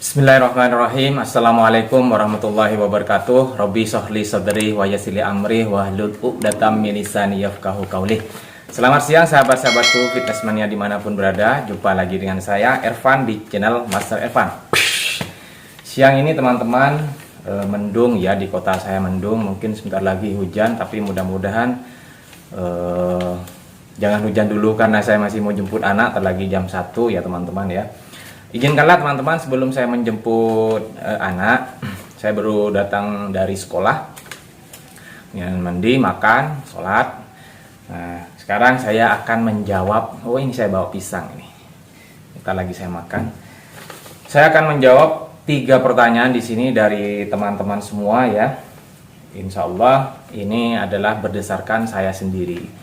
Bismillahirrahmanirrahim. Assalamualaikum warahmatullahi wabarakatuh. Robbi sholli sadri wa yassir li amri wahlul 'uqdatam min lisani yafqahu qauli. Selamat siang sahabat-sahabatku fitness mania dimanapun berada. Jumpa lagi dengan saya Ervan di channel Master Ervan. Siang ini teman-teman mendung ya, di kota saya mendung. Mungkin sebentar lagi hujan, tapi mudah-mudahan jangan hujan dulu karena saya masih mau jemput anak. Lagi jam 1 ya teman-teman ya. Izinkanlah teman-teman sebelum saya menjemput anak, saya baru datang dari sekolah, mandi, makan, sholat. Nah, sekarang saya akan menjawab. Oh, ini saya bawa pisang ini. Kita lagi saya makan. Saya akan menjawab 3 pertanyaan di sini dari teman-teman semua ya. Insya Allah ini adalah berdasarkan saya sendiri.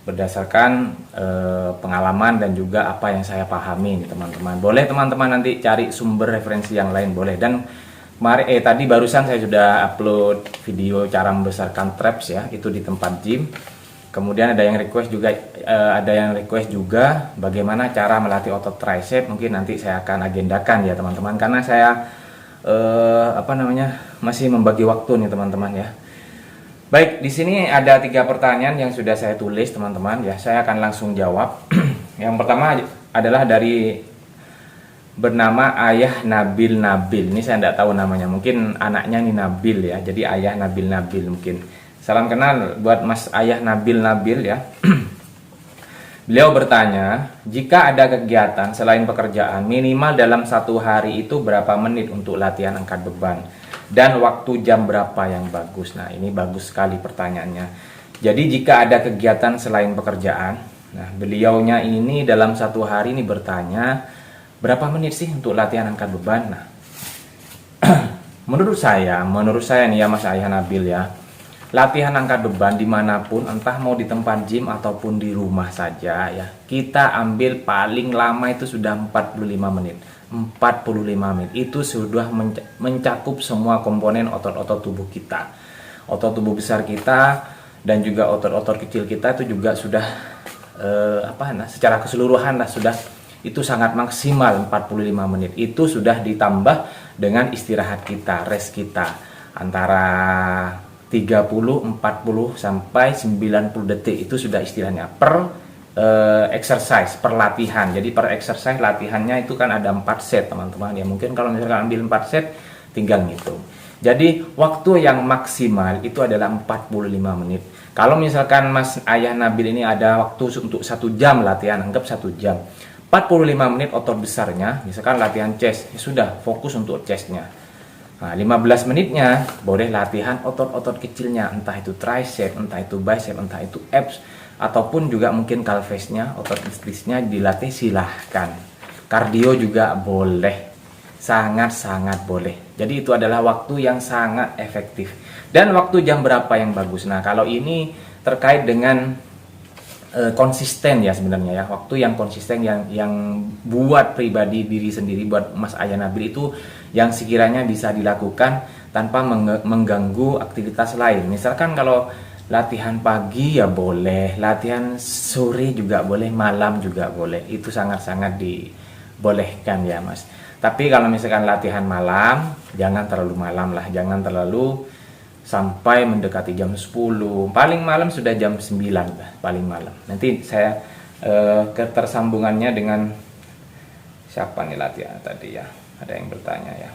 Berdasarkan pengalaman dan juga apa yang saya pahami nih teman-teman. Boleh teman-teman nanti cari sumber referensi yang lain boleh. Dan tadi barusan saya sudah upload video cara membesarkan traps ya, itu di tempat gym. Kemudian ada yang request juga bagaimana cara melatih otot tricep. Mungkin nanti saya akan agendakan ya teman-teman, karena saya masih membagi waktu nih teman-teman ya. Baik, di sini ada 3 pertanyaan yang sudah saya tulis teman-teman ya. Saya akan langsung jawab. Yang pertama adalah dari bernama Ayah Nabil. Ini saya tidak tahu namanya. Mungkin anaknya nih Nabil ya. Jadi Ayah Nabil mungkin. Salam kenal buat Mas Ayah Nabil ya. Beliau bertanya, jika ada kegiatan selain pekerjaan minimal dalam 1 hari itu berapa menit untuk latihan angkat beban? Dan waktu jam berapa yang bagus? Nah, ini bagus sekali pertanyaannya. Jadi jika ada kegiatan selain pekerjaan, nah beliaunya ini dalam 1 hari ini bertanya berapa menit sih untuk latihan angkat beban. Nah, menurut saya nih ya Mas Ayah Nabil ya, latihan angkat beban dimanapun, entah mau di tempat gym ataupun di rumah saja ya, kita ambil paling lama itu sudah 45 menit. 45 menit itu sudah mencakup semua komponen otot-otot tubuh kita, otot tubuh besar kita dan juga otot-otot kecil kita itu juga sudah secara keseluruhan lah sudah, itu sangat maksimal 45 menit. Itu sudah ditambah dengan istirahat kita, rest kita antara 30, 40 sampai 90 detik itu sudah istilahnya per exercise, per latihan. Jadi per exercise latihannya itu kan ada 4 set teman-teman ya. Mungkin kalau misalkan ambil 4 set tinggal ngitung. Jadi waktu yang maksimal itu adalah 45 menit. Kalau misalkan Mas Ayah Nabil ini ada waktu untuk 1 jam latihan, anggap 1 jam, 45 menit otot besarnya, misalkan latihan chest, ya sudah fokus untuk chestnya. Nah, 15 menitnya boleh latihan otot-otot kecilnya, entah itu tricep, entah itu bicep, entah itu abs, ataupun juga mungkin calvesnya, otot istisnya dilatih, silahkan. Kardio juga boleh, sangat-sangat boleh. Jadi itu adalah waktu yang sangat efektif. Dan waktu jam berapa yang bagus? Nah, kalau ini terkait dengan konsisten ya sebenarnya ya. Waktu yang konsisten yang buat pribadi diri sendiri, buat Mas Ayah Nabil itu yang sekiranya bisa dilakukan tanpa mengganggu aktivitas lain. Misalkan kalau latihan pagi ya boleh, latihan sore juga boleh, malam juga boleh. Itu sangat-sangat dibolehkan ya Mas. Tapi kalau misalkan latihan malam, jangan terlalu malam lah, jangan terlalu sampai mendekati jam 10. Paling malam sudah jam 9 lah, paling malam. Nanti saya ketersambungannya dengan siapa nih latihan tadi ya. Ada yang bertanya ya.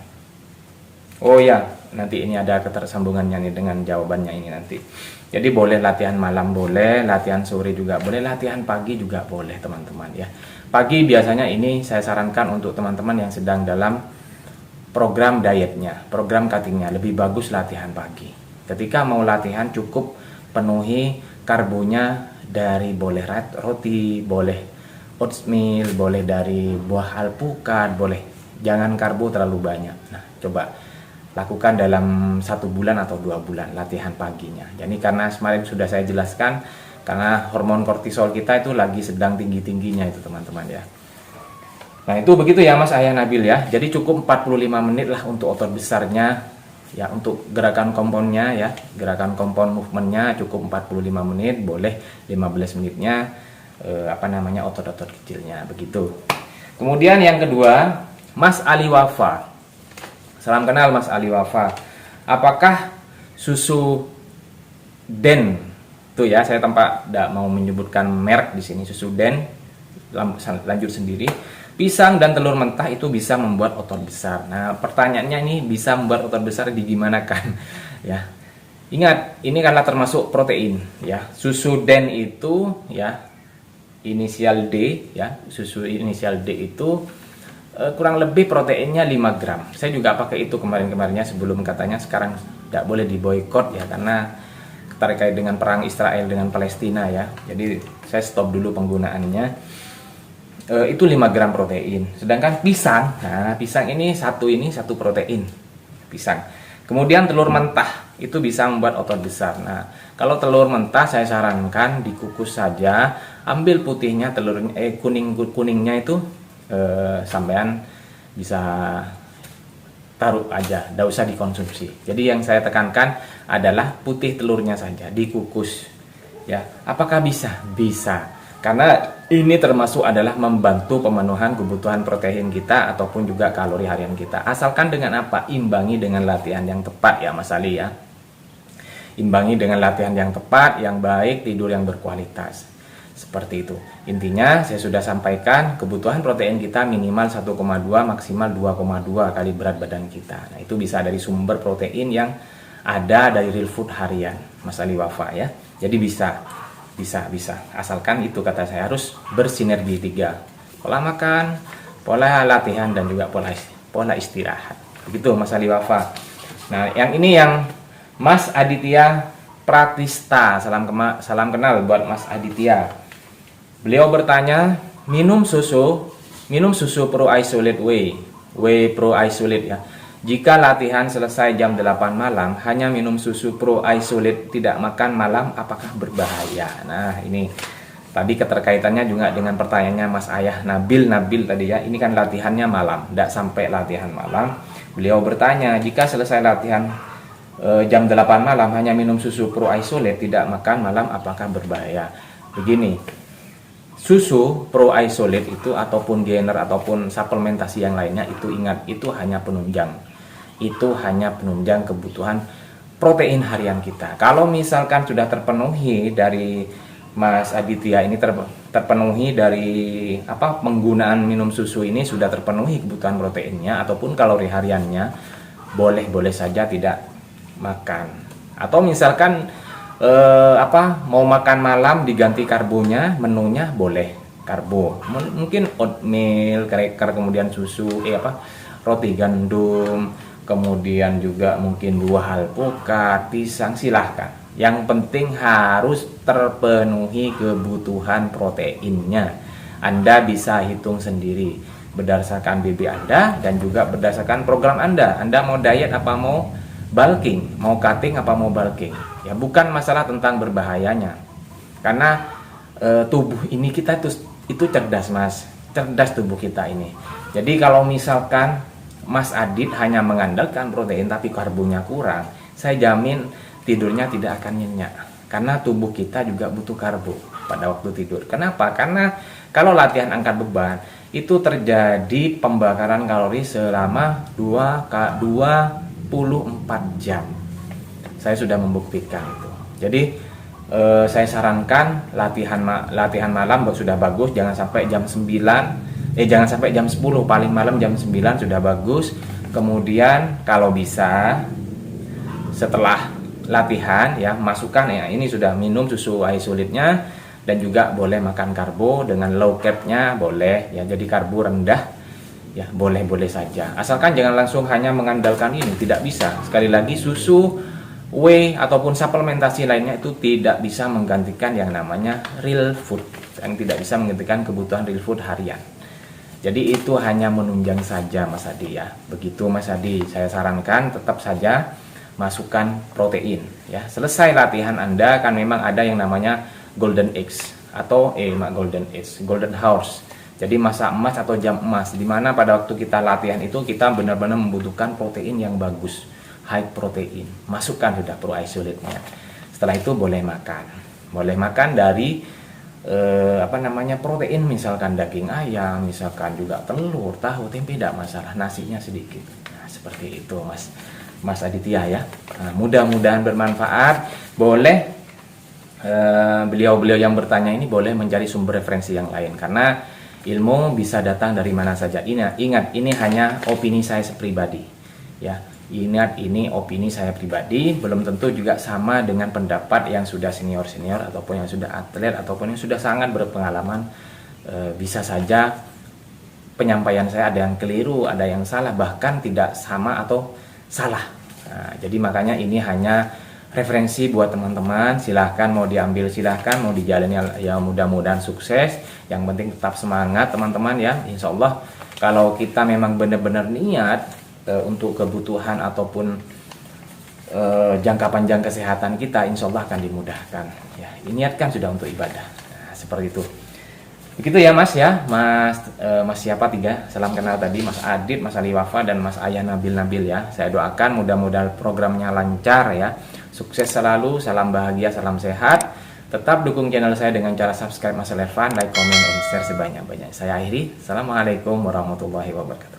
Oh ya, nanti ini ada ketersambungannya nih dengan jawabannya ini nanti. Jadi boleh latihan malam boleh, latihan sore juga boleh, latihan pagi juga boleh teman-teman ya. Pagi biasanya ini saya sarankan untuk teman-teman yang sedang dalam program dietnya, program cuttingnya, lebih bagus latihan pagi. Ketika mau latihan cukup penuhi karbonya dari boleh roti, boleh oatmeal, boleh dari buah alpukat, boleh. Jangan karbo terlalu banyak. Nah, coba lakukan dalam 1 bulan atau 2 bulan latihan paginya. Jadi karena kemarin sudah saya jelaskan, karena hormon kortisol kita itu lagi sedang tinggi-tingginya itu teman-teman ya. Nah itu begitu ya Mas Ayah Nabil ya. Jadi cukup 45 menit lah untuk otot besarnya ya. Untuk gerakan komponnya ya, gerakan kompon movementnya cukup 45 menit. Boleh 15 menitnya otot-otot kecilnya begitu. Kemudian yang kedua, Mas Ali Wafa. Salam kenal Mas Ali Wafa. Apakah susu Den, tuh ya, saya tempat tidak mau menyebutkan merek di sini, susu Den, lanjut sendiri, pisang dan telur mentah itu bisa membuat otot besar. Nah, pertanyaannya ini bisa membuat otot besar digimanakan? Ya, ingat, ini karena termasuk protein, ya. Susu Den itu, ya, inisial D, ya, susu inisial D itu kurang lebih proteinnya 5 gram. Saya juga pakai itu kemarin-kemarinnya sebelum katanya sekarang tidak boleh diboikot ya, karena terkait dengan perang Israel dengan Palestina ya. Jadi saya stop dulu penggunaannya. Itu 5 gram protein. Sedangkan pisang, nah pisang ini satu protein. Pisang. Kemudian telur mentah itu bisa membuat otot besar. Nah, kalau telur mentah saya sarankan dikukus saja, ambil putihnya, telurnya kuningnya itu sampean bisa taruh aja, tidak usah dikonsumsi. Jadi yang saya tekankan adalah putih telurnya saja dikukus. Ya, apakah bisa? Bisa. Karena ini termasuk adalah membantu pemenuhan kebutuhan protein kita ataupun juga kalori harian kita. Asalkan dengan apa? Imbangi dengan latihan yang tepat ya Mas Ali ya. Imbangi dengan latihan yang tepat, yang baik, tidur yang berkualitas. Seperti itu. Intinya saya sudah sampaikan kebutuhan protein kita minimal 1,2 maksimal 2,2 kali berat badan kita. Nah, itu bisa dari sumber protein yang ada dari real food harian, Mas Ali Wafa ya. Jadi bisa. Asalkan itu kata saya harus bersinergi 3. Pola makan, pola latihan dan juga pola istirahat. Begitu Mas Ali Wafa. Nah, yang ini yang Mas Aditya Pratista. Salam kenal buat Mas Aditya. Beliau bertanya, minum susu Pro Isolate Whey Pro Isolate ya. Jika latihan selesai jam 8 malam, hanya minum susu Pro Isolate, tidak makan malam, apakah berbahaya? Nah, ini tadi keterkaitannya juga dengan pertanyaannya Mas Ayah Nabil tadi ya. Ini kan latihannya malam, tidak sampai latihan malam. Beliau bertanya, jika selesai latihan jam 8 malam hanya minum susu Pro Isolate, tidak makan malam, apakah berbahaya? Begini, susu Pro Isolate itu ataupun gainer ataupun suplementasi yang lainnya itu ingat, itu hanya penunjang. Itu hanya penunjang kebutuhan protein harian kita. Kalau misalkan sudah terpenuhi dari Mas Aditya ini terpenuhi dari penggunaan minum susu ini sudah terpenuhi kebutuhan proteinnya ataupun kalori hariannya, boleh saja tidak makan. Atau misalkan mau makan malam diganti karbonya, menunya boleh karbo, mungkin oatmeal, cracker, kemudian susu, roti gandum, kemudian juga mungkin buah alpukat, pisang, silahkan. Yang penting harus terpenuhi kebutuhan proteinnya. Anda bisa hitung sendiri berdasarkan BB Anda dan juga berdasarkan program Anda. Anda mau diet apa mau bulking, mau cutting apa mau bulking. Ya, bukan masalah tentang berbahayanya. Karena tubuh ini kita itu cerdas, Mas. Cerdas tubuh kita ini. Jadi kalau misalkan Mas Adit hanya mengandalkan protein tapi karbonya kurang, saya jamin tidurnya tidak akan nyenyak. Karena tubuh kita juga butuh karbo pada waktu tidur. Kenapa? Karena kalau latihan angkat beban itu terjadi pembakaran kalori selama 24 jam. Saya sudah membuktikan itu. Jadi saya sarankan latihan malam sudah bagus, jangan sampai jam 9, jangan sampai jam 10, paling malam jam 9 sudah bagus. Kemudian kalau bisa setelah latihan ya masukkan ya, ini sudah minum susu isolate-nya dan juga boleh makan karbo dengan low carb-nya boleh ya, jadi karbo rendah ya, boleh saja. Asalkan jangan langsung hanya mengandalkan ini, tidak bisa. Sekali lagi susu, whey ataupun suplementasi lainnya itu tidak bisa menggantikan yang namanya real food, yang tidak bisa menggantikan kebutuhan real food harian. Jadi itu hanya menunjang saja Mas Adi ya. Begitu Mas Adi, saya sarankan tetap saja masukkan protein ya. Selesai latihan Anda kan memang ada yang namanya golden eggs atau golden hours. Jadi masa emas atau jam emas, di mana pada waktu kita latihan itu kita benar-benar membutuhkan protein yang bagus, high protein. Masukkan sudah Pro Isolate-nya. Setelah itu boleh makan dari protein, misalkan daging ayam, misalkan juga telur, tahu, tempe, tidak masalah, nasinya sedikit. Nah, seperti itu Mas Aditya ya. Nah, mudah-mudahan bermanfaat. Boleh beliau-beliau yang bertanya ini boleh mencari sumber referensi yang lain, karena ilmu bisa datang dari mana saja. Ingat, ini hanya opini saya pribadi ya. Ingat, ini opini saya pribadi, belum tentu juga sama dengan pendapat yang sudah senior-senior ataupun yang sudah atlet ataupun yang sudah sangat berpengalaman. Bisa saja penyampaian saya ada yang keliru, ada yang salah, bahkan tidak sama atau salah. Nah, jadi makanya ini hanya referensi buat teman-teman. Silahkan mau diambil, silahkan mau dijalani ya, mudah-mudahan sukses. Yang penting tetap semangat teman-teman ya. Insya Allah kalau kita memang benar-benar niat untuk kebutuhan ataupun jangka panjang kesehatan kita, insya Allah akan dimudahkan ya. Niatkan sudah untuk ibadah. Nah, seperti itu. Begitu ya Mas ya. Mas siapa 3 salam kenal tadi, Mas Adit, Mas Ali Wafa, dan Mas Ayah Nabil ya. Saya doakan mudah-mudahan programnya lancar ya. Sukses selalu, salam bahagia, salam sehat. Tetap dukung channel saya dengan cara subscribe, Mas Levan, like, comment, dan share sebanyak-banyak. Saya akhiri. Assalamualaikum warahmatullahi wabarakatuh.